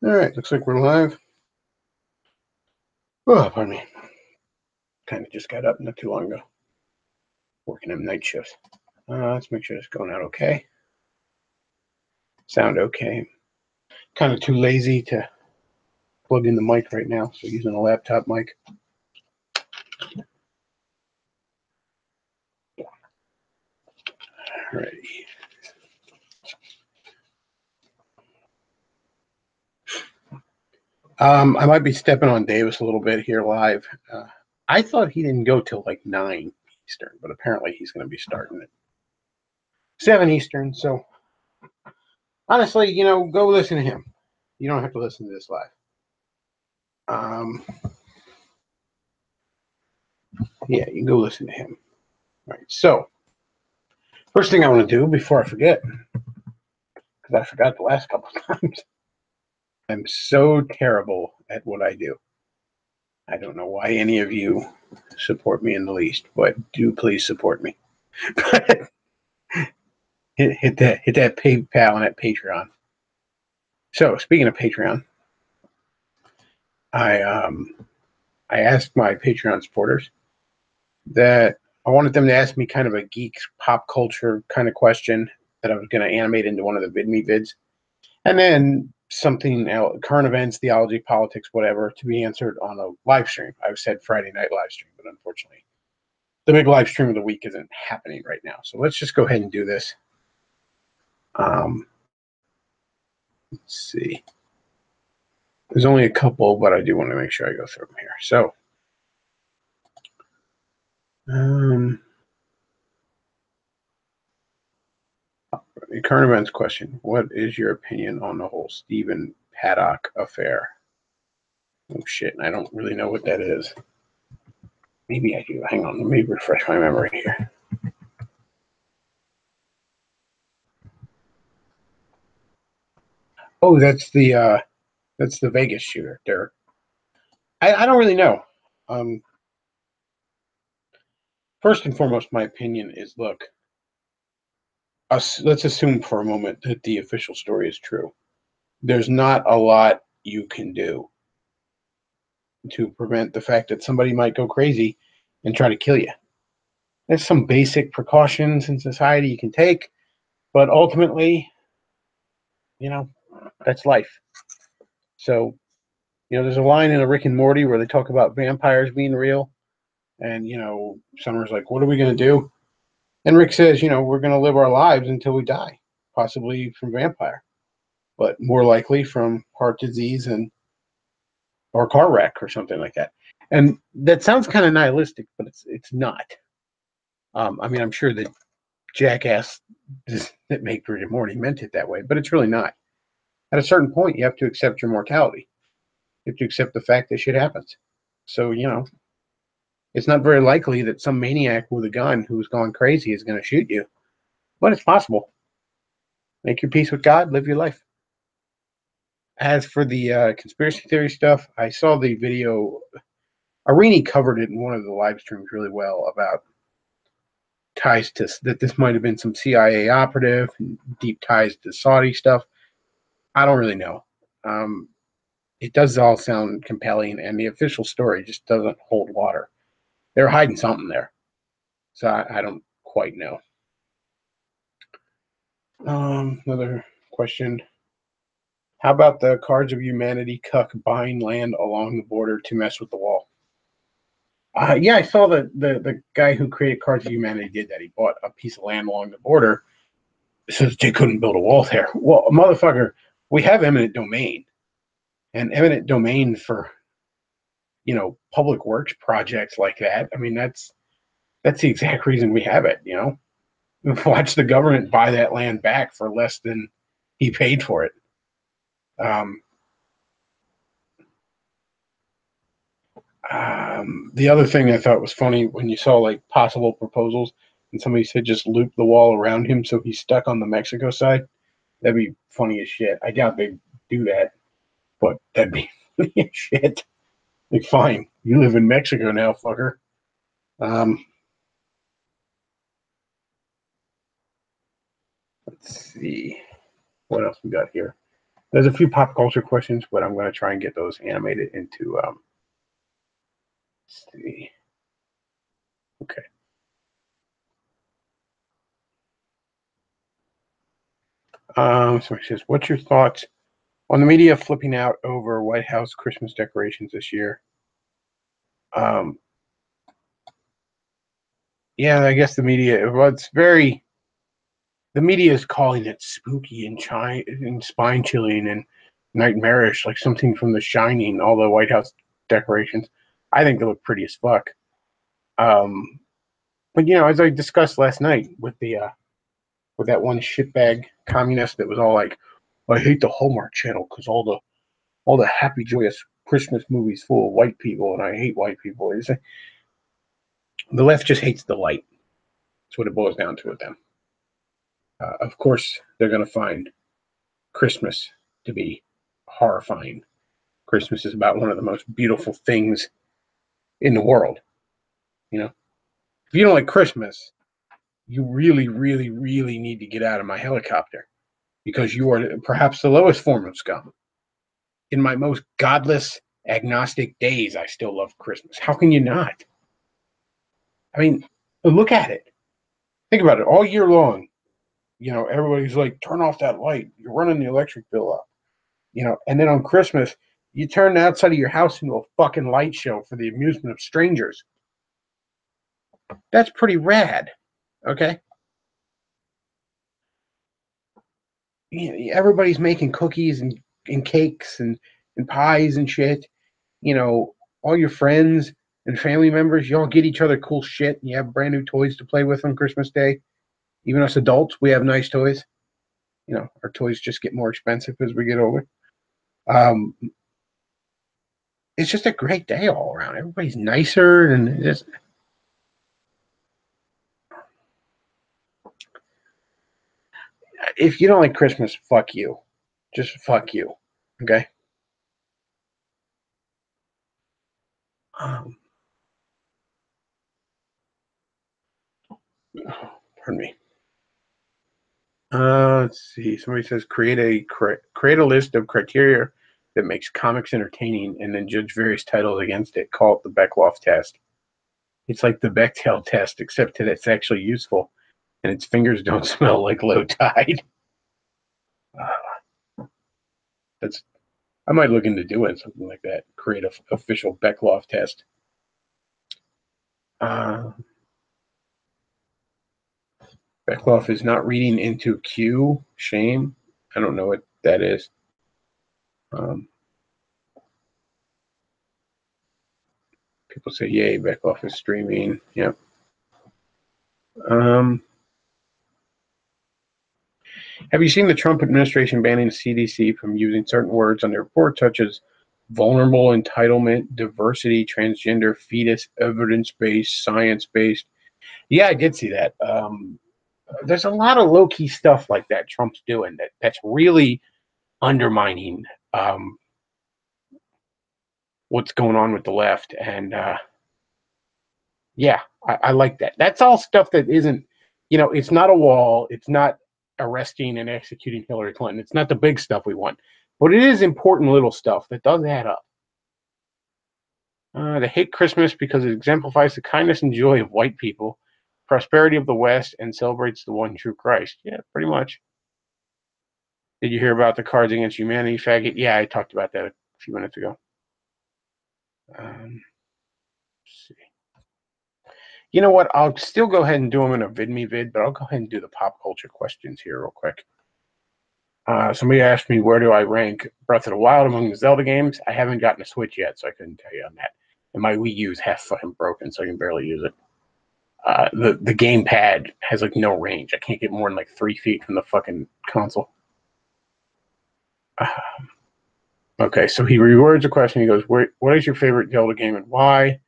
All right, looks like we're live. Oh, pardon me. Kind of just got up not too long ago. Working them night shifts. Let's make sure it's going out okay. Sound okay. Kind of too lazy to plug in the mic right now, so using a laptop mic. Alrighty. I might be stepping on Davis a little bit here live. I thought he didn't go till like 9 Eastern, but apparently he's going to be starting at 7 Eastern. So honestly, go listen to him. You don't have to listen to this live. Yeah, you can go listen to him. All right, so first thing I want to do before I forget, because I forgot the last couple of times, I'm so terrible at what I do. I don't know why any of you support me in the least, but do please support me. hit that PayPal and that Patreon. So speaking of Patreon, I asked my Patreon supporters that I wanted them to ask me kind of a geek pop culture kind of question that I was going to animate into one of the VidMe vids, and then something else, current events, theology, politics, whatever, to be answered on a live stream. I said Friday night live stream, but unfortunately, the big live stream of the week isn't happening right now. So let's just go ahead and do this. Let's see. There's only a couple, but I do want to make sure I go through them here. So, the current events question. What is your opinion on the whole Stephen Paddock affair? Oh, shit. I don't really know what that is. Maybe I do. Hang on. Let me refresh my memory here. Oh, that's the Vegas shooter, Derek. I don't really know. First and foremost, my opinion is, look, let's assume for a moment that the official story is true. There's not a lot you can do to prevent the fact that somebody might go crazy and try to kill you. There's some basic precautions in society you can take, but ultimately, that's life. So, there's a line in a Rick and Morty where they talk about vampires being real, and Summer's like, "What are we going to do?" And Rick says, "We're going to live our lives until we die, possibly from vampire, but more likely from heart disease or car wreck or something like that." And that sounds kind of nihilistic, but it's not. I'm sure that jackass that made Rick and Morty meant it that way, but it's really not. At a certain point, you have to accept your mortality. You have to accept the fact that shit happens. So, it's not very likely that some maniac with a gun who's gone crazy is going to shoot you, but it's possible. Make your peace with God, live your life. As for the conspiracy theory stuff, I saw the video. Arini covered it in one of the live streams really well about ties to that this might have been some CIA operative, deep ties to Saudi stuff. I don't really know. It does all sound compelling, and the official story just doesn't hold water. They're hiding something there, so I don't quite know. Another question. How about the Cards of Humanity cuck buying land along the border to mess with the wall? Yeah, I saw the guy who created Cards of Humanity did that. He bought a piece of land along the border so that they couldn't build a wall there. Well, motherfucker, we have eminent domain. And eminent domain for, public works projects like that. I mean, that's the exact reason we have it, Watch the government buy that land back for less than he paid for it. The other thing I thought was funny when you saw like possible proposals and somebody said just loop the wall around him so he's stuck on the Mexico side. That'd be funny as shit. I doubt they'd do that, but that'd be funny as shit. Like, fine, you live in Mexico now, fucker. Let's see what else we got here. There's a few pop culture questions, but I'm going to try and get those animated into. Let's see. Okay. Somebody says, "What's your thoughts on the media flipping out over White House Christmas decorations this year?" Um, yeah, I guess the media. Well, it's very. The media is calling it spooky and spine chilling and nightmarish, like something from The Shining. All the White House decorations, I think they look pretty as fuck. But as I discussed last night with that one shitbag communist that was all like, "I hate the Hallmark Channel because all the happy, joyous Christmas movies full of white people, and I hate white people." It's like, the left just hates the light. That's what it boils down to with them. Of course, they're going to find Christmas to be horrifying. Christmas is about one of the most beautiful things in the world. If you don't like Christmas, you really, really, really need to get out of my helicopter because you are perhaps the lowest form of scum. In my most godless, agnostic days, I still love Christmas. How can you not? I mean, look at it. Think about it. All year long, everybody's like, turn off that light. You're running the electric bill up. And then on Christmas, you turn the outside of your house into a fucking light show for the amusement of strangers. That's pretty rad. Okay? Everybody's making cookies and cakes and pies and shit. All your friends and family members, you all get each other cool shit, and you have brand new toys to play with on Christmas Day. Even us adults, we have nice toys. Our toys just get more expensive as we get older. Um, it's just a great day all around. Everybody's nicer, and just if you don't like Christmas, fuck you. Just fuck you. Okay. Um, Pardon me. Let's see. Somebody says create a list of criteria that makes comics entertaining, and then judge various titles against it. Call it the Bechtloff test. It's like the Bechdel test, except that it's actually useful, and its fingers don't smell like low tide. That's I might look into doing something like that. Create a official Bechtloff test. Uh, Bechtloff is not reading into Q. Shame. I don't know what that is. Um, People say, "Yay, Bechtloff is streaming." Yep. Um, have you seen the Trump administration banning the CDC from using certain words on their report, such as vulnerable, entitlement, diversity, transgender, fetus, evidence-based, science-based? Yeah, I did see that. There's a lot of low-key stuff like that Trump's doing that's really undermining what's going on with the left. And yeah, I like that. That's all stuff that isn't, it's not a wall. It's not arresting and executing Hillary Clinton. It's not the big stuff we want, but it is important little stuff that does add up. They hate Christmas because it exemplifies the kindness and joy of white people, prosperity of the West, and celebrates the one true Christ. Yeah, pretty much. Did you hear about the Cards Against Humanity faggot? Yeah, I talked about that a few minutes ago. Let's see. You know what? I'll still go ahead and do them in a VidMe vid, but I'll go ahead and do the pop culture questions here real quick. Somebody asked me, where do I rank Breath of the Wild among the Zelda games? I haven't gotten a Switch yet, so I couldn't tell you on that. And my Wii U is half fucking broken, so I can barely use it. The gamepad has like no range. I can't get more than like 3 feet from the fucking console. Okay, so he rewords a question. He goes, what is your favorite Zelda game and why?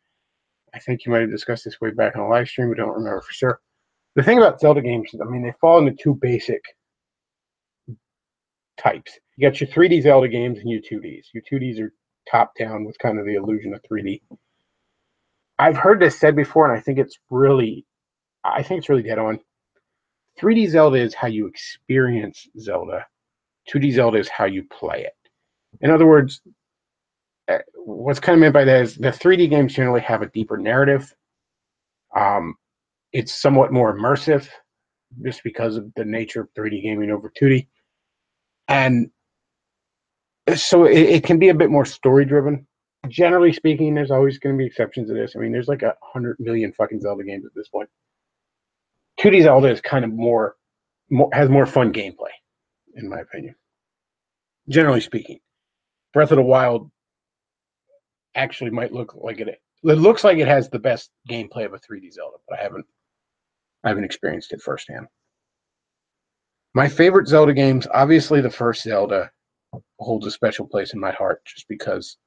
I think you might have discussed this way back in a live stream, but don't remember for sure. The thing about Zelda games is, they fall into two basic types. You got your 3D Zelda games and your 2Ds. Your 2Ds are top down with kind of the illusion of 3D. I've heard this said before, and I think it's really dead on. 3D Zelda is how you experience Zelda. 2D Zelda is how you play it. In other words, what's kind of meant by that is the 3D games generally have a deeper narrative. Um, it's somewhat more immersive just because of the nature of 3D gaming over 2D. And so it can be a bit more story driven. Generally speaking, there's always going to be exceptions to this. I mean, there's like 100 million fucking Zelda games at this point. 2D Zelda is kind of more has more fun gameplay, in my opinion. Generally speaking, Breath of the Wild actually might look like it. It looks like it has the best gameplay of a 3D Zelda, but I haven't experienced it firsthand. My favorite Zelda games, obviously, the first Zelda holds a special place in my heart, just because.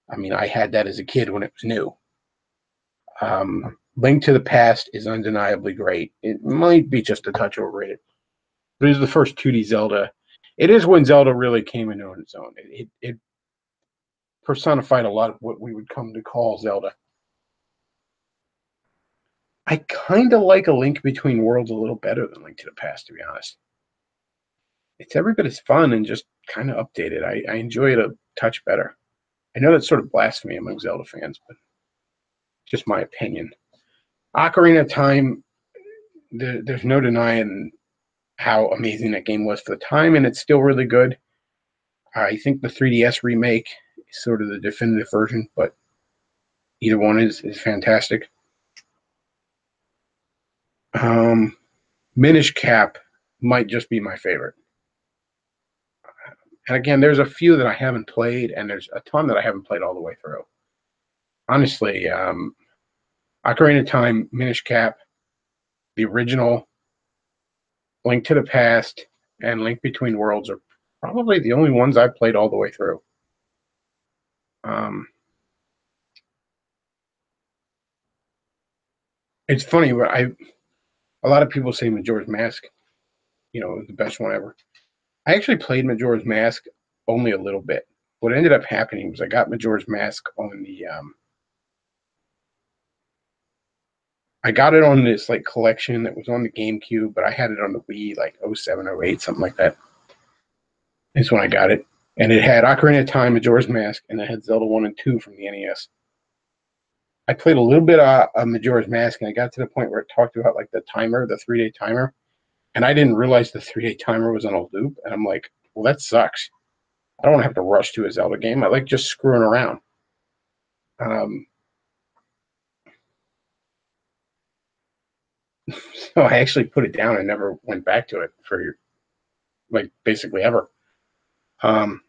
I mean, I had that as a kid when it was new. Link to the Past is undeniably great. It might be just a touch overrated, but it is the first 2D Zelda. It is when Zelda really came into its own. It personified a lot of what we would come to call Zelda. I kind of like A Link Between Worlds a little better than Link to the Past, to be honest. It's every bit as fun and just kind of updated. I enjoy it a touch better. I know that's sort of blasphemy among Zelda fans, but it's just my opinion. Ocarina of Time, there's no denying how amazing that game was for the time, and it's still really good. I think the 3DS remake is sort of the definitive version, but either one is fantastic. Um, Minish Cap might just be my favorite. And again, there's a few that I haven't played, and there's a ton that I haven't played all the way through. Honestly, Ocarina of Time, Minish Cap, the original, Link to the Past, and Link Between Worlds are probably the only ones I've played all the way through. Um, it's funny, but a lot of people say Majora's Mask, is the best one ever. I actually played Majora's Mask only a little bit. What ended up happening was I got Majora's Mask on I got it on this like collection that was on the GameCube, but I had it on the Wii like 07, 08, something like that. That's when I got it. And it had Ocarina of Time, Majora's Mask, and it had Zelda 1 and 2 from the NES. I played a little bit of Majora's Mask, and I got to the point where it talked about like the timer, the 3-day timer. And I didn't realize the 3-day timer was on a loop. And I'm like, well, that sucks. I don't want to have to rush to a Zelda game. I like just screwing around. So I actually put it down and never went back to it for like basically ever. Um,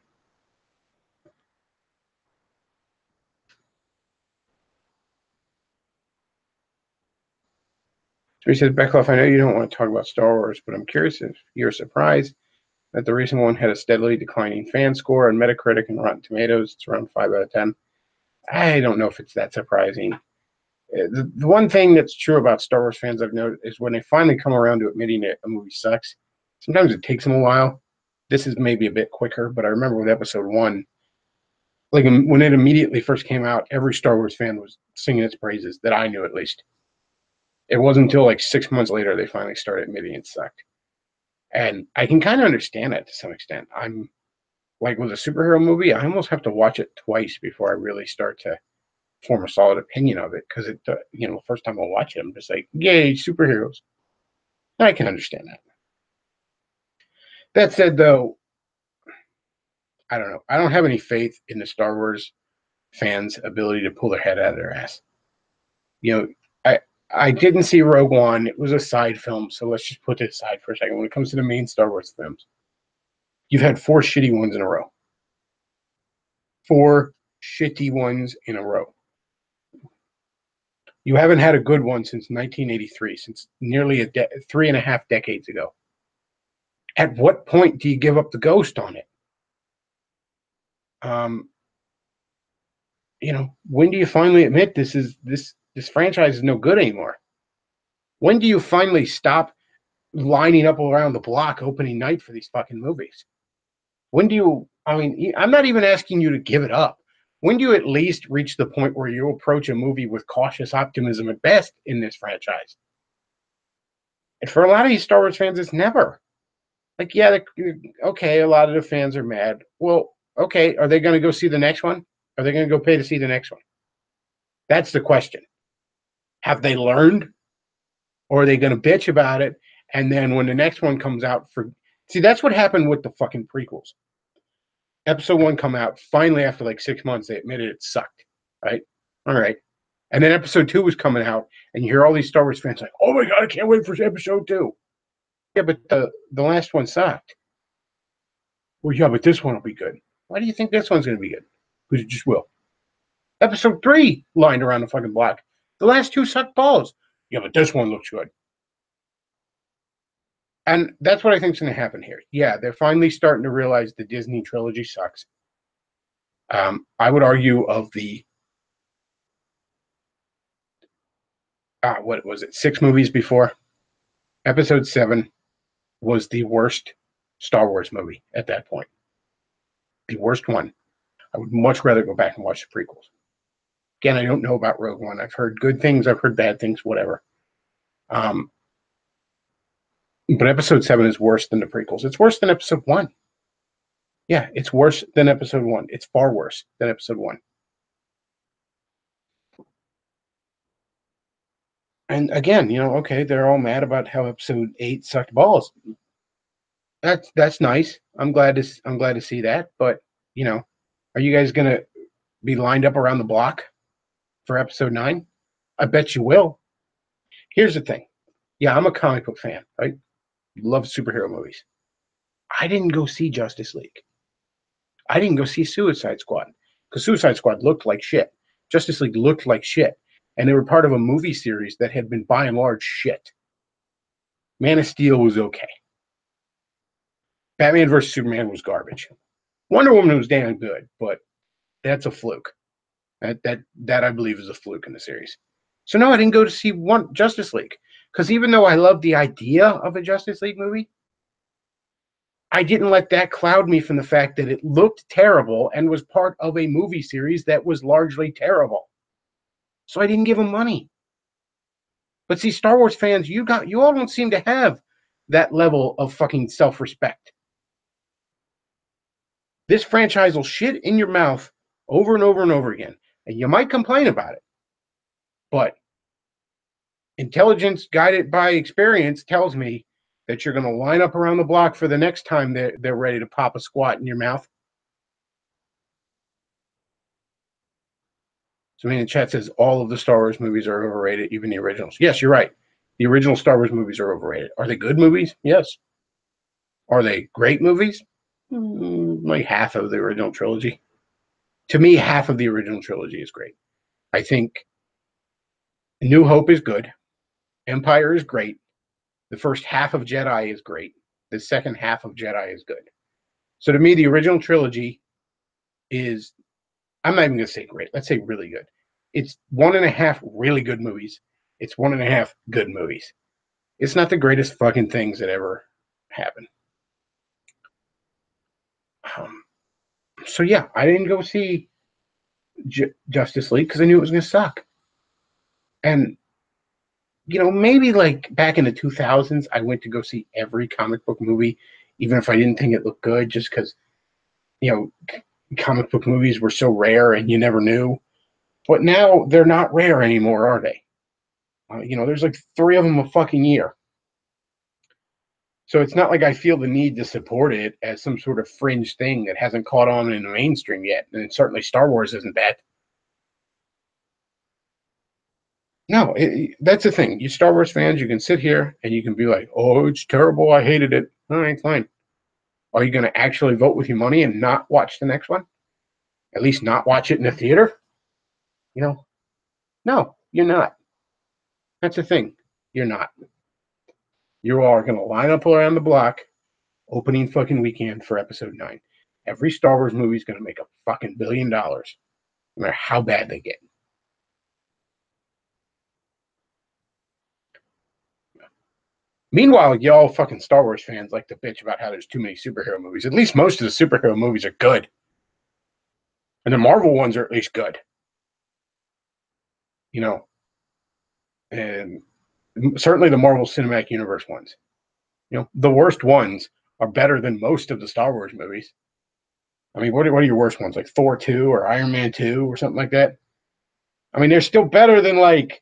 so he says, Bechtloff, I know you don't want to talk about Star Wars, but I'm curious if you're surprised that the recent one had a steadily declining fan score on Metacritic and Rotten Tomatoes. It's around 5 out of 10. I don't know if it's that surprising. The one thing that's true about Star Wars fans I've noticed is when they finally come around to admitting that a movie sucks, sometimes it takes them a while. This is maybe a bit quicker, but I remember with episode 1, like when it immediately first came out, every Star Wars fan was singing its praises, that I knew at least. It wasn't until like 6 months later they finally started admitting it sucked. And I can kind of understand that to some extent. I'm like with a superhero movie, I almost have to watch it twice before I really start to form a solid opinion of it, because the first time I watch it, I'm just like, yay, superheroes. I can understand that. That said, though, I don't know. I don't have any faith in the Star Wars fans' ability to pull their head out of their ass. You know, I didn't see Rogue One. It was a side film, so let's just put it aside for a second. When it comes to the main Star Wars films, you've had 4 shitty ones in a row. 4 shitty ones in a row. You haven't had a good one since 1983, since nearly 3.5 decades ago. At what point do you give up the ghost on it? Um, when do you finally admit this franchise is no good anymore? When do you finally stop lining up around the block opening night for these fucking movies? When do you? I mean, I'm not even asking you to give it up. When do you at least reach the point where you approach a movie with cautious optimism at best in this franchise? And for a lot of these Star Wars fans, it's never. Like, yeah, okay, a lot of the fans are mad. Well, okay, are they going to go see the next one? Are they going to go pay to see the next one? That's the question. Have they learned, or are they going to bitch about it? And then when the next one comes out, see, that's what happened with the fucking prequels. Episode one come out finally after like 6 months. They admitted it sucked. Right? All right. And then episode two was coming out, and you hear all these Star Wars fans like, "Oh my god, I can't wait for episode two." Yeah, but the last one sucked. Well, yeah, but this one will be good. Why do you think this one's going to be good? Because it just will. Episode three lined around the fucking block. The last two sucked balls. Yeah, but this one looks good. And that's what I think is going to happen here. Yeah, they're finally starting to realize the Disney trilogy sucks. I would argue of the what was it, 6 movies before? Episode 7 was the worst Star Wars movie at that point. The worst one. I would much rather go back and watch the prequels. Again, I don't know about Rogue One. I've heard good things. I've heard bad things. Whatever. Um, but Episode 7 is worse than the prequels. It's worse than Episode 1. Yeah, it's worse than Episode 1. It's far worse than Episode 1. And again, okay, they're all mad about how Episode 8 sucked balls. That's nice. I'm glad to see that. But are you guys gonna be lined up around the block for Episode 9? I bet you will. Here's the thing. Yeah, I'm a comic book fan, right? Love superhero movies. I didn't go see Justice League. I didn't go see Suicide Squad because Suicide Squad looked like shit. Justice League looked like shit. And they were part of a movie series that had been by and large shit. Man of Steel was okay. Batman vs. Superman was garbage. Wonder Woman was damn good, but that's a fluke. That I believe is a fluke in the series. So no, I didn't go to see one Justice League because even though I love the idea of a Justice League movie, I didn't let that cloud me from the fact that it looked terrible and was part of a movie series that was largely terrible. So I didn't give them money. But see, Star Wars fans, you all don't seem to have that level of fucking self-respect. This franchise will shit in your mouth over and over and over again. And you might complain about it. But intelligence guided by experience tells me that you're going to line up around the block for the next time they're ready to pop a squat in your mouth. So, in the chat says all of the Star Wars movies are overrated, even the originals. Yes, you're right. The original Star Wars movies are overrated. Are they good movies? Yes. Are they great movies? Like half of the original trilogy. To me, half of the original trilogy is great. I think New Hope is good. Empire is great. The first half of Jedi is great. The second half of Jedi is good. So to me, the original trilogy is, I'm not even going to say great. Let's say really good. It's 1.5 really good movies. It's 1.5 good movies. It's not the greatest fucking things that ever happened. So yeah, I didn't go see Justice League because I knew it was going to suck. And maybe like back in the 2000s, I went to go see every comic book movie, even if I didn't think it looked good, just because comic book movies were so rare and you never knew. But now they're not rare anymore, are they? There's like 3 of them a fucking year. So it's not like I feel the need to support it as some sort of fringe thing that hasn't caught on in the mainstream yet. And certainly Star Wars isn't that. No, that's the thing. You Star Wars fans, you can sit here and you can be like, oh, it's terrible. I hated it. All right, fine. Are you going to actually vote with your money and not watch the next one? At least not watch it in the theater? No, you're not. That's the thing. You're not. You are going to line up around the block opening fucking weekend for episode 9. Every Star Wars movie is going to make a fucking $1 billion, no matter how bad they get. Meanwhile, y'all fucking Star Wars fans like to bitch about how there's too many superhero movies. At least most of the superhero movies are good. And the Marvel ones are at least good. And certainly the Marvel Cinematic Universe ones. The worst ones are better than most of the Star Wars movies. I mean, what are your worst ones? Like Thor 2 or Iron Man 2 or something like that? I mean, they're still better than like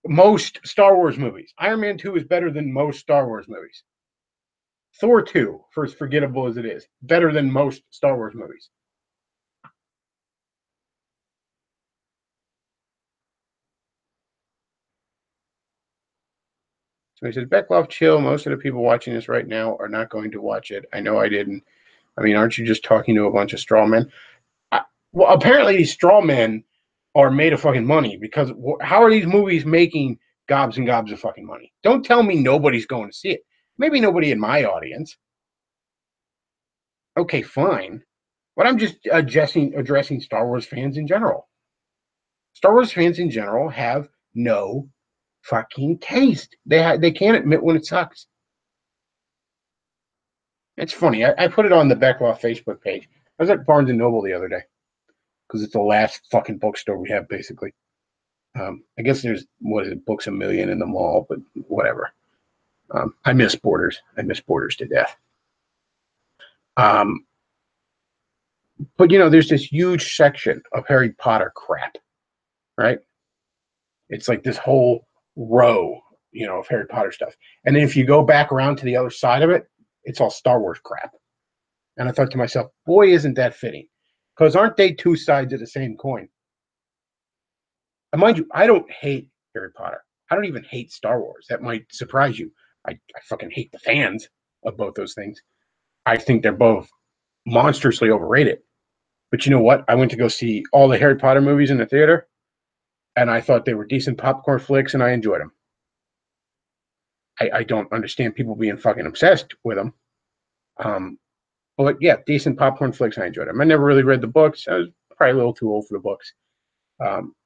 most Star Wars movies. Iron Man 2 is better than most Star Wars movies. Thor 2, for as forgettable as it is, better than most Star Wars movies. So he says, Bechtloff, chill. Most of the people watching this right now are not going to watch it. I know I didn't. I mean, aren't you just talking to a bunch of straw men? Well, apparently these straw men are made of fucking money because how are these movies making gobs and gobs of fucking money? Don't tell me nobody's going to see it. Maybe nobody in my audience. Okay, fine. But I'm just addressing Star Wars fans in general. Star Wars fans in general have no fucking taste. They can't admit when it sucks. It's funny. I put it on the Bechtloff Facebook page. I was at Barnes and Noble the other day because it's the last fucking bookstore we have, basically. I guess there's what is it, Books a Million in the mall, but whatever. I miss Borders. I miss Borders to death. Um, but there's this huge section of Harry Potter crap, right? It's like this whole row, of Harry Potter stuff. And then if you go back around to the other side of it, it's all Star Wars crap. And I thought to myself, boy, isn't that fitting? Because aren't they two sides of the same coin? And mind you, I don't hate Harry Potter. I don't even hate Star Wars. That might surprise you. I fucking hate the fans of both those things. I think they're both monstrously overrated. But you know what? I went to go see all the Harry Potter movies in the theater, and I thought they were decent popcorn flicks, and I enjoyed them. I don't understand people being fucking obsessed with them. Um, but yeah, decent popcorn flicks. I enjoyed them. I never really read the books. I was probably a little too old for the books.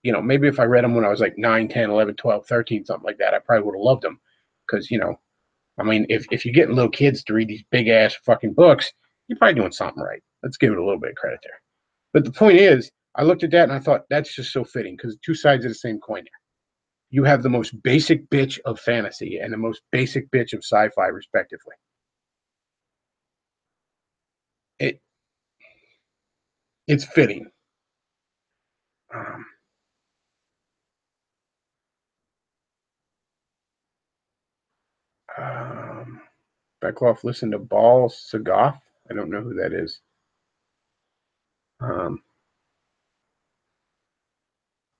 Maybe if I read them when I was like 9, 10, 11, 12, 13, something like that, I probably would have loved them. Because, I mean, if you're getting little kids to read these big ass fucking books, you're probably doing something right. Let's give it a little bit of credit there. But the point is, I looked at that and I thought that's just so fitting because two sides of the same coin there. You have the most basic bitch of fantasy and the most basic bitch of sci-fi, respectively. It it's fitting. Um, um, Beckloff listened to Ball Sagoff. I don't know who that is. Um,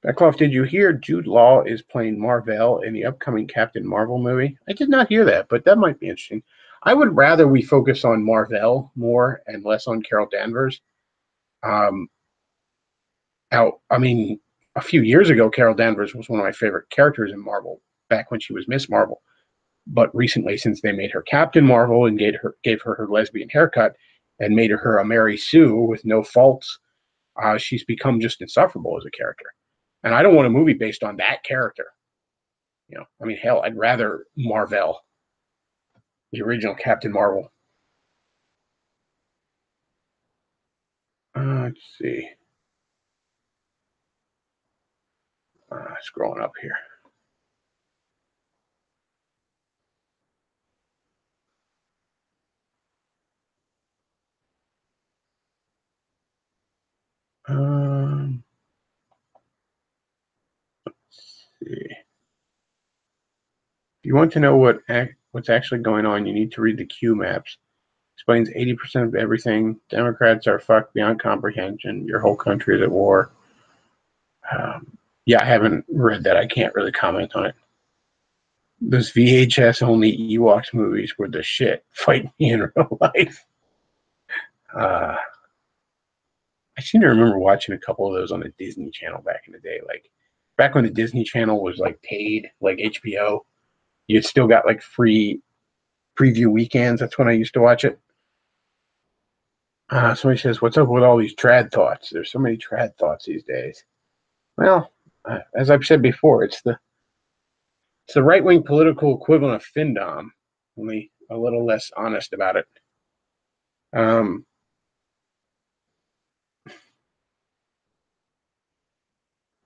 Beckloff, did you hear Jude Law is playing Marvel in the upcoming Captain Marvel movie? I did not hear that, but that might be interesting. I would rather we focus on Marvel more and less on Carol Danvers. Um, I mean, a few years ago, Carol Danvers was one of my favorite characters in Marvel back when she was Miss Marvel. But recently, since they made her Captain Marvel and gave her her lesbian haircut and made her a Mary Sue with no faults, she's become just insufferable as a character. And I don't want a movie based on that character. I mean, hell, I'd rather Marvel, the original Captain Marvel. Let's see. Scrolling up here. Um, let's see. If you want to know what's actually going on, you need to read the Q maps. Explains 80% of everything. Democrats are fucked beyond comprehension. Your whole country is at war. Yeah, I haven't read that. I can't really comment on it. Those VHS only Ewoks movies were the shit. Fight me in real life. Uh, I seem to remember watching a couple of those on the Disney Channel back in the day. Like back when the Disney Channel was like paid, like HBO, you still got like free preview weekends. That's when I used to watch it. Somebody says, "What's up with all these trad thoughts?" There's so many trad thoughts these days. Well, as I've said before, it's the right wing political equivalent of FinDom, only a little less honest about it. Um,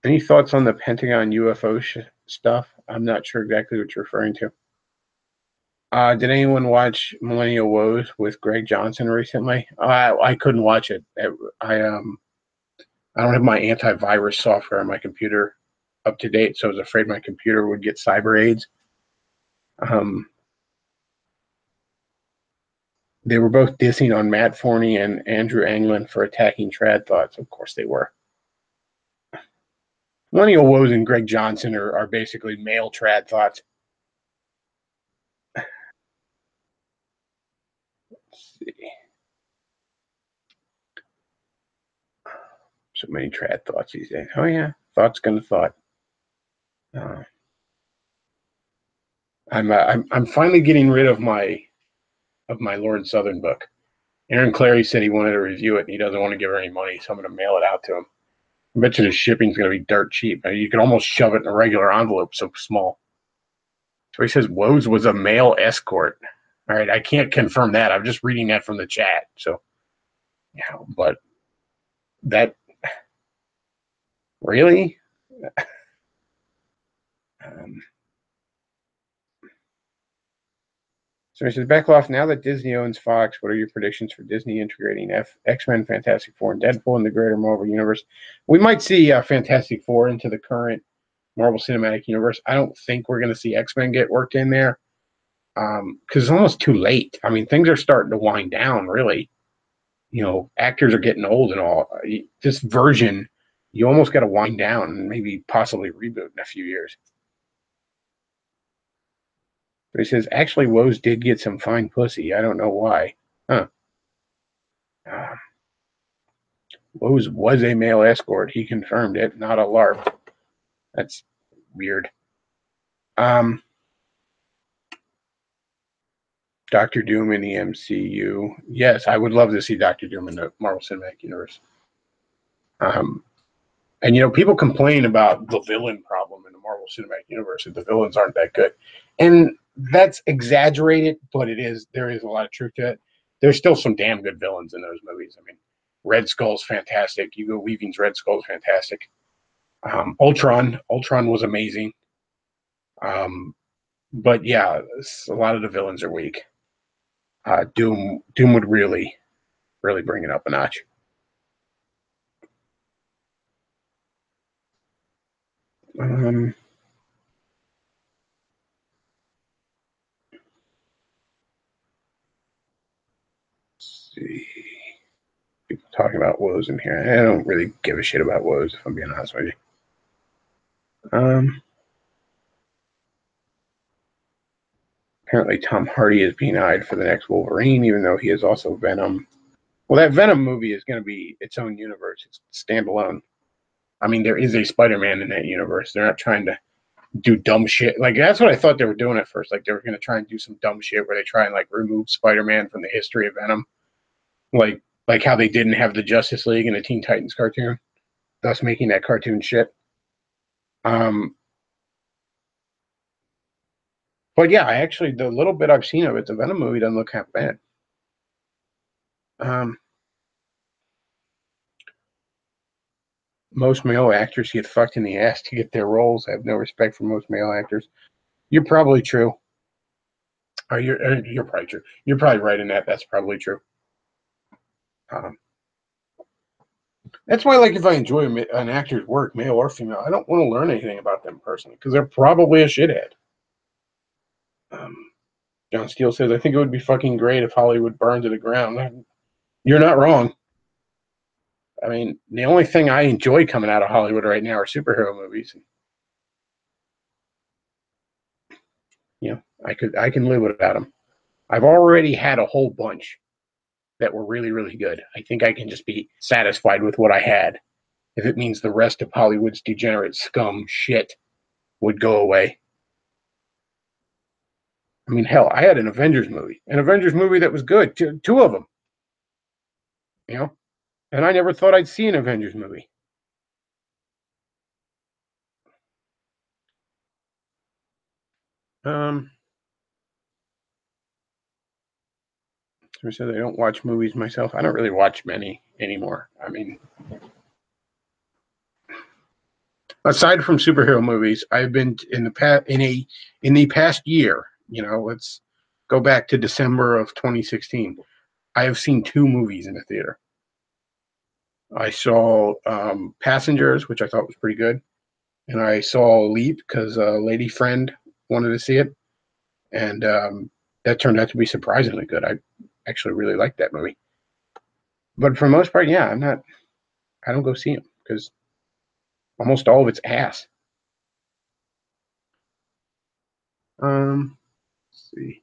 any thoughts on the Pentagon UFO stuff? I'm not sure exactly what you're referring to. Did anyone watch Millennial Woes with Greg Johnson recently? I couldn't watch it. I don't have my antivirus software on my computer up to date, so I was afraid my computer would get cyber AIDS. Um, they were both dissing on Matt Forney and Andrew Anglin for attacking trad thoughts. Of course they were. Millennial Woes and Greg Johnson are basically male trad thoughts. Let's see. So many trad thoughts these days. Oh yeah, thought's gonna thought. Uh, I'm finally getting rid of my Lord Southern book. Aaron Clary said he wanted to review it, and he doesn't want to give her any money, so I'm going to mail it out to him. I bet you the shipping's going to be dirt cheap. I mean, you can almost shove it in a regular envelope, so small. So he says Woes was a male escort. All right, I can't confirm that. I'm just reading that from the chat. So, yeah, but that really. Um, so he says, Bechtloff, now that Disney owns Fox, what are your predictions for Disney integrating X-Men, Fantastic Four, and Deadpool in the greater Marvel universe? We might see Fantastic Four into the current Marvel Cinematic Universe. I don't think we're going to see X-Men get worked in there because it's almost too late. I mean, things are starting to wind down, really. You know, actors are getting old and all. This version, you almost got to wind down and maybe possibly reboot in a few years. But he says, actually, Woes did get some fine pussy. I don't know why. Huh. Uh, Woes was a male escort. He confirmed it, not a LARP. That's weird. Doctor Doom in the MCU. Yes, I would love to see Doctor Doom in the Marvel Cinematic Universe. Um, and you know, people complain about the villain problem in the Marvel Cinematic Universe, that the villains aren't that good, and that's exaggerated, but it is. There is a lot of truth to it. There's still some damn good villains in those movies. I mean, Red Skull's fantastic. Hugo Weaving's Red Skull's fantastic. Ultron was amazing. Um, but yeah, a lot of the villains are weak. Doom would really bring it up a notch. Um, let's see. People talking about Woes in here. I don't really give a shit about Woes, if I'm being honest with you. Apparently, Tom Hardy is being eyed for the next Wolverine, even though he is also Venom. Well, that Venom movie is going to be its own universe. It's standalone. I mean, there is a Spider-Man in that universe. They're not trying to do dumb shit. Like, that's what I thought they were doing at first. Like, they were going to try and do some dumb shit where they try and, like, remove Spider-Man from the history of Venom. Like how they didn't have the Justice League in the Teen Titans cartoon, thus making that cartoon shit. Um, but yeah, the little bit I've seen of it, the Venom movie doesn't look half bad. Most male actors get fucked in the ass to get their roles. I have no respect for most male actors. You're probably true. You're probably true. You're probably right in that. That's probably true. Um, that's why, like, if I enjoy an actor's work, male or female, I don't want to learn anything about them personally because they're probably a shithead. Um, John Steele says, I think it would be fucking great if Hollywood burned to the ground. You're not wrong. I mean, the only thing I enjoy coming out of Hollywood right now are superhero movies. You know, I can live without them. I've already had a whole bunch that were really, really good. I think I can just be satisfied with what I had. If it means the rest of Hollywood's degenerate scum shit would go away. I mean, hell, I had an Avengers movie that was good, two of them, you know, and I never thought I'd see an Avengers movie. Um, so I said I don't watch movies myself. I don't really watch many anymore. I mean, aside from superhero movies, I've been in the past year. You know, let's go back to December of 2016. I have seen 2 movies in the theater. I saw Passengers, which I thought was pretty good, and I saw Leap because a lady friend wanted to see it, and that turned out to be surprisingly good. I actually really liked that movie. But for the most part, yeah, I don't go see them because almost all of it's ass. Let's see.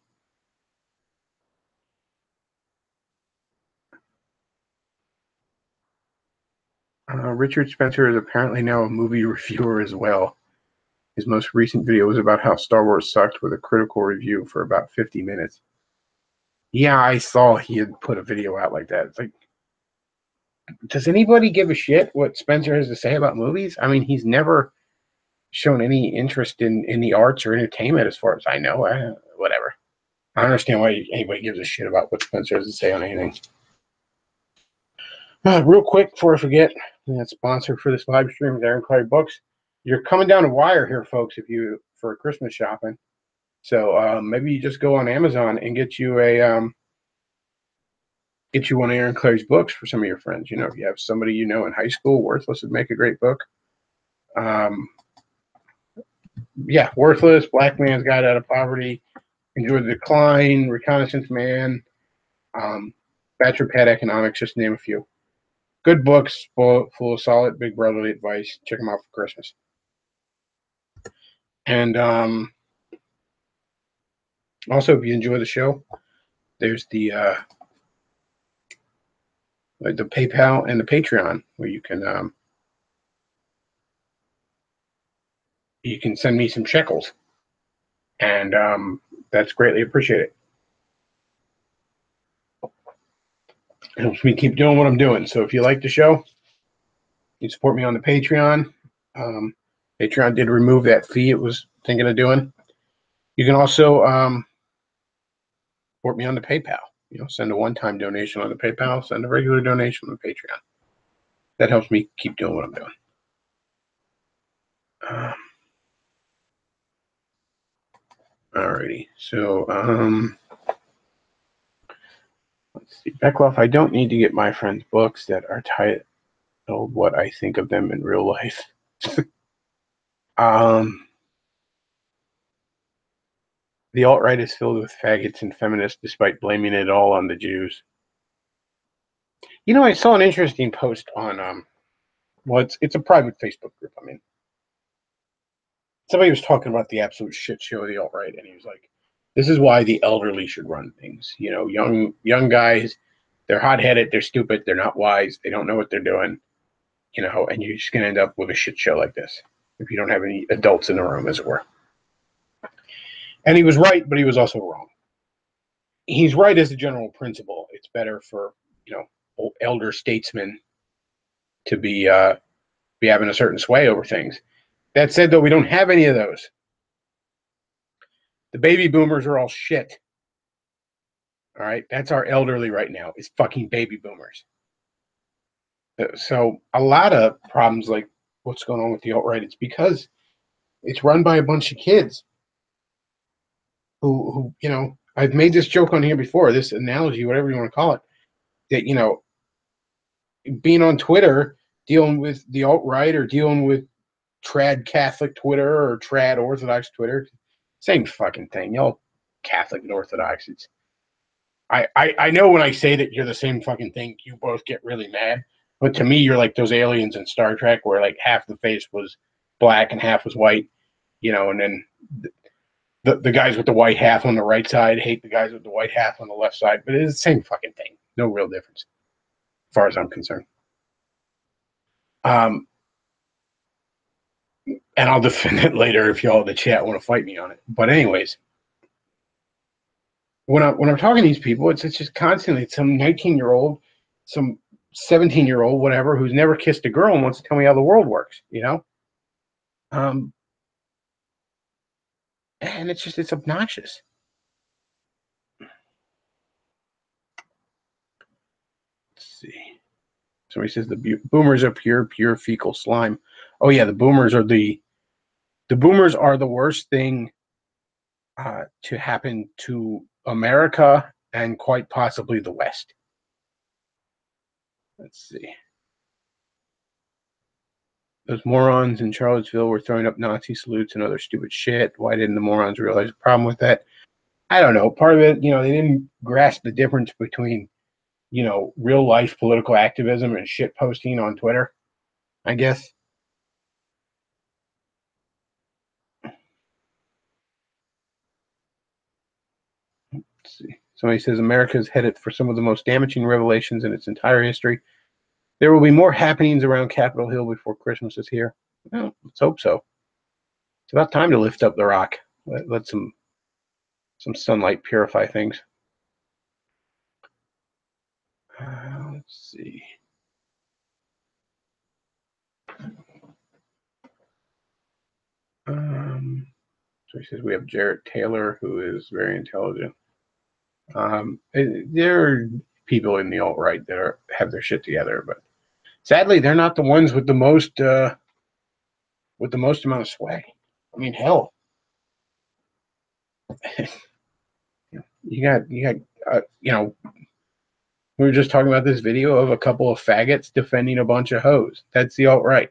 Richard Spencer is apparently now a movie reviewer as well. His most recent video was about how Star Wars sucked with a critical review for about 50 minutes. Yeah, I saw he had put a video out like that. It's like, does anybody give a shit what Spencer has to say about movies? I mean, he's never shown any interest in the arts or entertainment as far as I know. Whatever. I don't understand why anybody gives a shit about what Spencer has to say on anything. Real quick before I forget, that sponsor for this live stream is Aaron Clary Books. You're coming down a wire here, folks, if you for Christmas shopping. So maybe you just go on Amazon and get you one of Aaron Clary's books for some of your friends. You know, if you have somebody you know in high school, Worthless would make a great book. Yeah, Worthless, Black Man's Guide Out of Poverty, Enjoy the Decline, Reconnaissance Man, Bachelor Pad Economics, just to name a few. Good books, full of solid big brotherly advice. Check them out for Christmas. And also, if you enjoy the show, there's the PayPal and the Patreon where you can send me some shekels, and that's greatly appreciated. It helps me keep doing what I'm doing. So if you like the show, you support me on the Patreon. Patreon did remove that fee it was thinking of doing. You can also support me on the PayPal. You know, send a one-time donation on the PayPal, send a regular donation on the Patreon. That helps me keep doing what I'm doing. Alrighty, so let's see. Bechtloff, I don't need to get my friends books that are titled "What I Think of Them in Real Life." The alt-right is filled with faggots and feminists despite blaming it all on the Jews. You know, I saw an interesting post on well, it's a private Facebook group. I mean, somebody was talking about the absolute shit show of the alt-right, and he was like, "This is why the elderly should run things. You know, young guys, they're hot-headed, they're stupid, they're not wise, they don't know what they're doing. You know, and you're just gonna end up with a shit show like this if you don't have any adults in the room, as it were." And he was right, but he was also wrong. He's right as a general principle. It's better for, you know, elder statesmen to be having a certain sway over things. That said, though, we don't have any of those. The baby boomers are all shit. All right, that's our elderly right now. Is fucking baby boomers. So a lot of problems like what's going on with the alt-right, it's because it's run by a bunch of kids who you know, I've made this joke on here before, this analogy, whatever you want to call it, that, you know, being on Twitter, dealing with the alt-right or dealing with trad Catholic Twitter or trad Orthodox Twitter, same fucking thing. Y'all Catholic and Orthodox. It's I know when I say that you're the same fucking thing, you both get really mad. But to me, you're like those aliens in Star Trek where like half the face was black and half was white, you know, and then the guys with the white half on the right side hate the guys with the white half on the left side. But it's the same fucking thing. No real difference, as far as I'm concerned. And I'll defend it later if y'all in the chat want to fight me on it. But anyways, when I'm talking to these people, it's just constantly some 19-year-old, some 17-year-old, whatever, who's never kissed a girl and wants to tell me how the world works, you know? And it's obnoxious. Let's see. Somebody says the boomers are pure fecal slime. Oh yeah, the boomers are the worst thing to happen to America and quite possibly the West. Let's see. Those morons in Charlottesville were throwing up Nazi salutes and other stupid shit. Why didn't the morons realize the problem with that? I don't know. Part of it, they didn't grasp the difference between, real life political activism and shit posting on Twitter, I guess. Let's see. Somebody says America is headed for some of the most damaging revelations in its entire history. There will be more happenings around Capitol Hill before Christmas is here. Well, let's hope so. It's about time to lift up the rock. Let some sunlight purify things. Let's see. So he says we have Jarrett Taylor, who is very intelligent. There are people in the alt-right that have their shit together, but sadly, they're not the ones with the most amount of sway. I mean, hell, you got we were just talking about this video of a couple of faggots defending a bunch of hoes. That's the alt-right.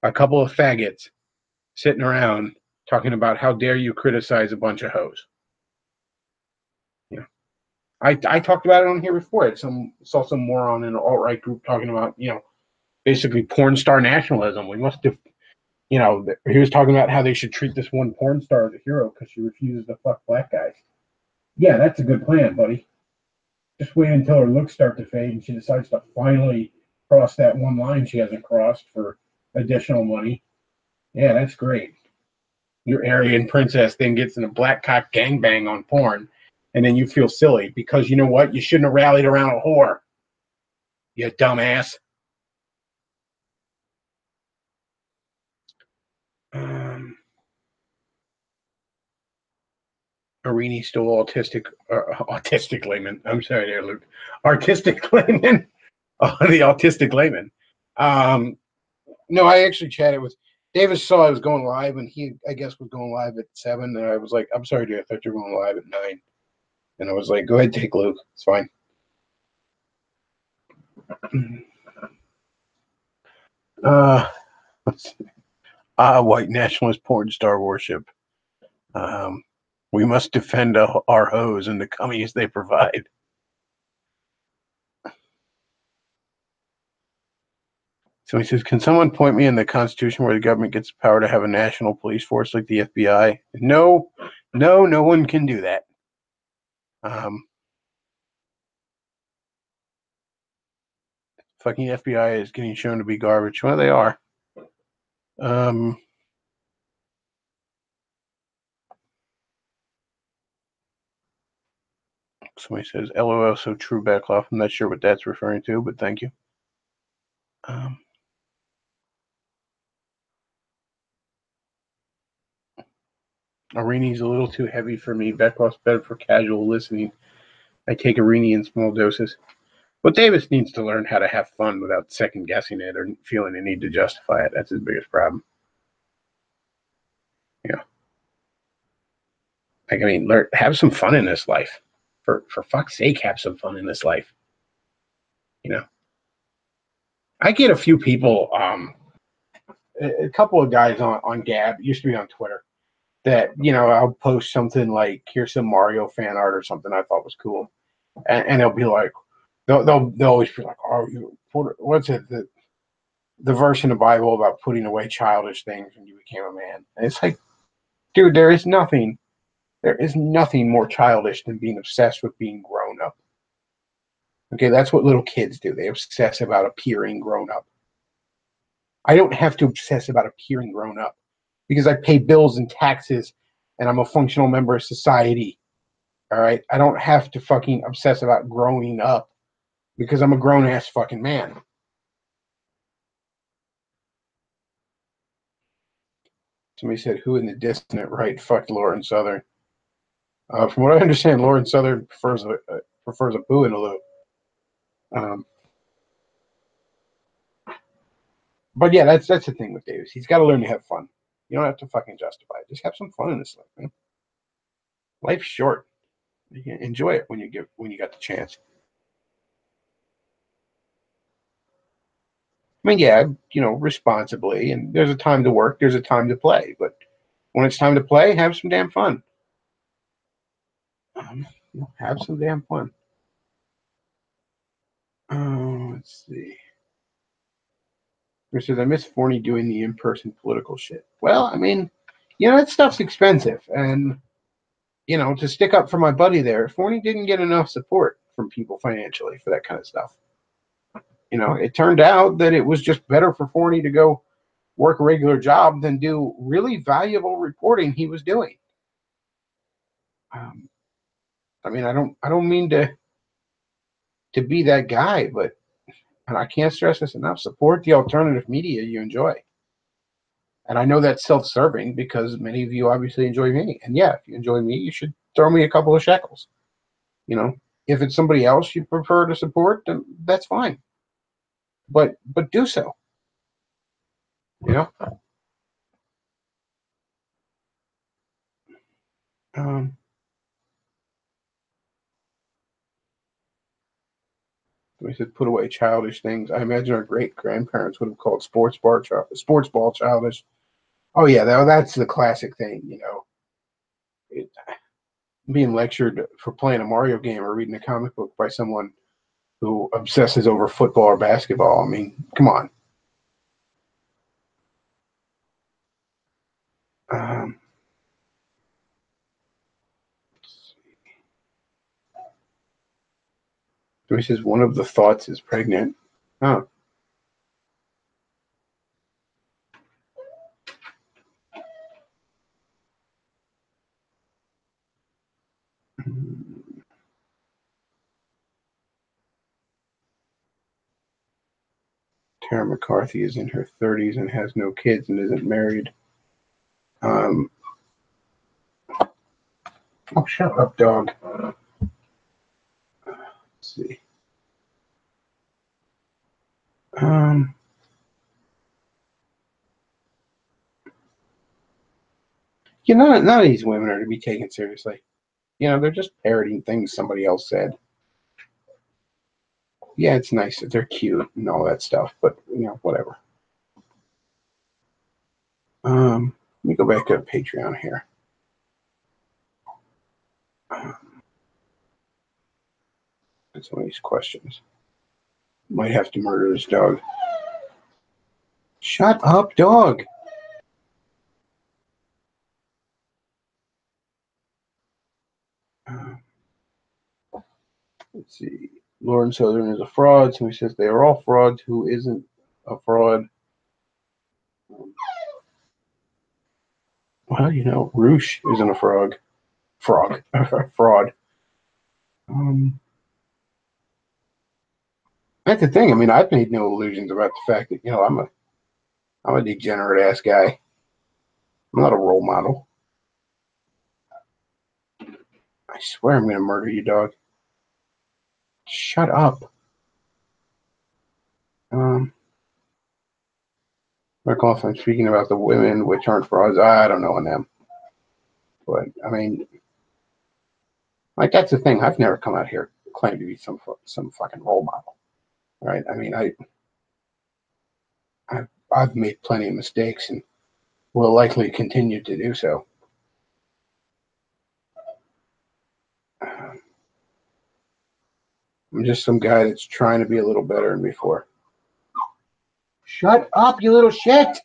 A couple of faggots sitting around talking about how dare you criticize a bunch of hoes. I talked about it on here before. I saw some moron in an alt-right group talking about, basically porn star nationalism. We must have, he was talking about how they should treat this one porn star as a hero because she refuses to fuck black guys. Yeah, that's a good plan, buddy. Just wait until her looks start to fade and she decides to finally cross that one line she hasn't crossed for additional money. Yeah, that's great. Your Aryan princess then gets in a black cock gangbang on porn, and then you feel silly because you know what? You shouldn't have rallied around a whore. You dumbass. Arini stole autistic layman. I'm sorry there, Luke. Artistic layman. Oh, the autistic layman. No, I actually chatted with Davis. Saw I was going live, and he, I guess, was going live at 7. And I was like, I'm sorry, dude. I thought you were going live at 9. And I was like, go ahead, take Luke. It's fine. White nationalist porn star worship. We must defend our hoes and the cummies they provide. So he says, can someone point me in the Constitution where the government gets the power to have a national police force like the FBI? No one can do that. Fucking FBI is getting shown to be garbage. Well, they are. Somebody says, LOL, so true, Bechtloff. I'm not sure what that's referring to, but thank you. Arini's a little too heavy for me. Bechtloff's better for casual listening. I take Arini in small doses. But Davis needs to learn how to have fun without second guessing it or feeling the need to justify it. That's his biggest problem. Have some fun in this life. For fuck's sake, have some fun in this life. I get a few people, a couple of guys on Gab, used to be on Twitter, that, I'll post something like, here's some Mario fan art or something I thought was cool. And they'll be like, they'll always be like, oh, what's it, the verse in the Bible about putting away childish things when you became a man. And it's like, dude, there is nothing more childish than being obsessed with being grown up. Okay, that's what little kids do. They obsess about appearing grown up. I don't have to obsess about appearing grown up because I pay bills and taxes and I'm a functional member of society. All right? I don't have to fucking obsess about growing up because I'm a grown-ass fucking man. Somebody said, who in the distant right fucked Lauren Southern? From what I understand, Lauren Southern prefers a boo and a loo. But yeah, that's the thing with Davis. He's got to learn to have fun. You don't have to fucking justify it. Just have some fun in this life, man. Life's short. Enjoy it when you got the chance. I mean, yeah, responsibly, and there's a time to work, there's a time to play, but when it's time to play, have some damn fun. Um, have some damn fun. Let's see. Says I miss Forney doing the in-person political shit. Well, I mean, that stuff's expensive, and to stick up for my buddy there, Forney didn't get enough support from people financially for that kind of stuff. It turned out that it was just better for Forney to go work a regular job than do really valuable reporting he was doing. Um, I mean, I don't mean to be that guy, but and I can't stress this enough: support the alternative media you enjoy. And I know that's self-serving because many of you obviously enjoy me. And yeah, if you enjoy me, you should throw me a couple of shekels. If it's somebody else you prefer to support, then that's fine. But do so. You know. Um, we said put away childish things. I imagine our great grandparents would have called sports ball childish. Oh yeah, that's the classic thing. It, being lectured for playing a Mario game or reading a comic book by someone who obsesses over football or basketball. I mean, come on. Um, so he says one of the thoughts is pregnant. Oh. Tara McCarthy is in her 30s and has no kids and isn't married. Um, oh, shut up, dog. Let's see. Um, none of these women are to be taken seriously. They're just parroting things somebody else said. Yeah, it's nice that they're cute and all that stuff, but whatever. Let me go back to Patreon here. Some of these questions. Might have to murder this dog. Shut up, dog. Let's see. Lauren Southern is a fraud. Somebody says they are all frauds. Who isn't a fraud? Well, Roosh isn't a frog. Fraud. That's the thing. I mean, I've made no illusions about the fact that I'm a degenerate ass guy. I'm not a role model. I swear I'm gonna murder you, dog. Shut up. Bechtloff, I'm speaking about the women, which aren't frauds. I don't know on them, but I mean, like that's the thing. I've never come out here claimed to be some fucking role model, right? I mean, I've made plenty of mistakes and will likely continue to do so. I'm just some guy that's trying to be a little better than before. Shut up, you little shit!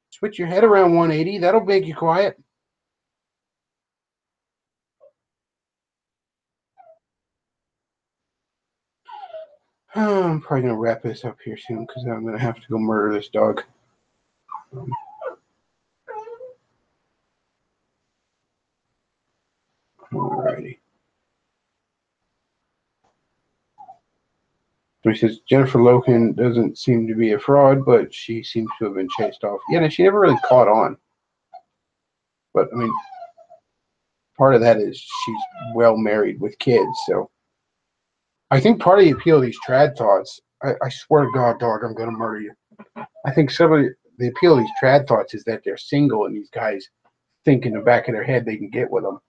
Switch your head around 180. That'll make you quiet. I'm probably going to wrap this up here soon because I'm going to have to go murder this dog. Alrighty. So he says Jennifer Loken doesn't seem to be a fraud, but she seems to have been chased off. Yeah, she never really caught on. But I mean, part of that is she's well married with kids. So I think part of the appeal of these trad thoughts, I swear to God, dog, I'm going to murder you. I think some of the appeal of these trad thoughts is that they're single and these guys think in the back of their head they can get with them.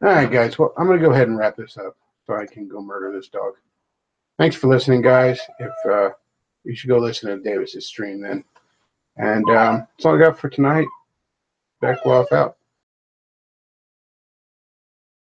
All right, guys. Well, I'm going to go ahead and wrap this up so I can go murder this dog. Thanks for listening, guys. If you should go listen to Davis's stream then. And that's all I got for tonight. Bechtloff out.